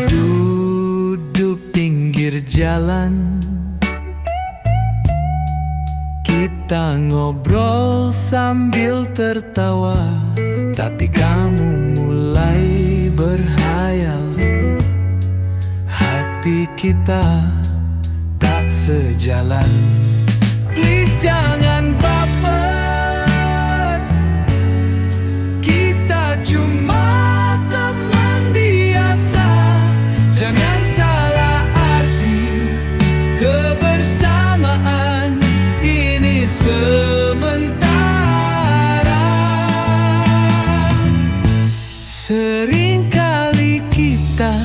Duduk pinggir jalan, kita ngobrol sambil tertawa. Tapi kamu mulai berhayal, hati kita tak sejalan. Please jangan baper, kita cuma teman biasa. Jangan salah arti, kebersamaan ini sementara. Seringkali kita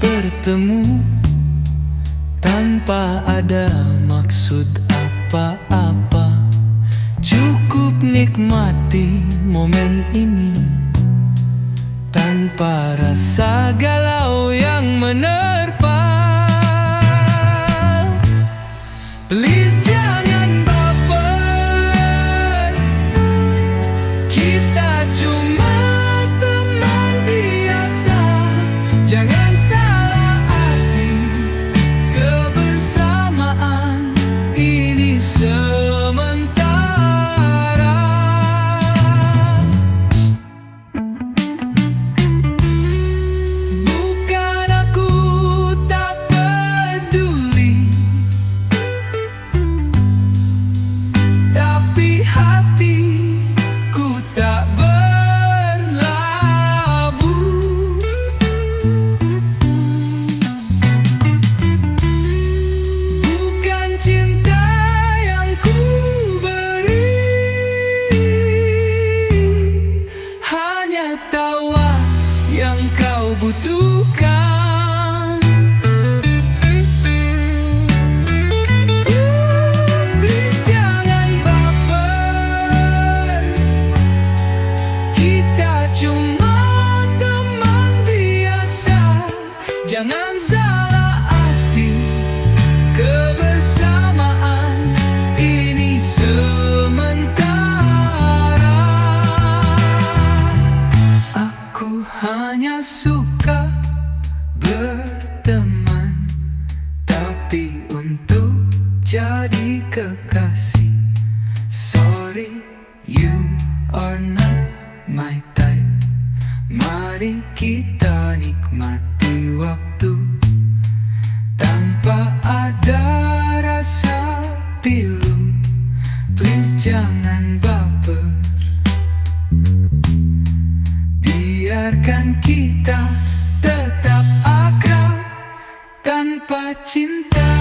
bertemu tanpa ada maksud apa-apa. Cukup nikmati momen ini tanpa rasa galau yang menerpa. Please jangan baper, kita cuma teman biasa. Jangan salah arti, kebersamaan ini sementara. Bukan aku tak peduli, tapi hatiku tak berlabuh. Bukan cinta yang ku beri, hanya tawa yang kau butuhkan. Please jangan baper, kita cuma teman biasa. Jangan salah arti, kebersamaan ini sementara. Aku hanya suka berteman, tapi untuk jadi kekasih. Sorry, you are not my type. Mari kita nikmati waktu tanpa ada rasa pilu. Please jangan baper, biarkan kita tetap akrab tanpa cinta.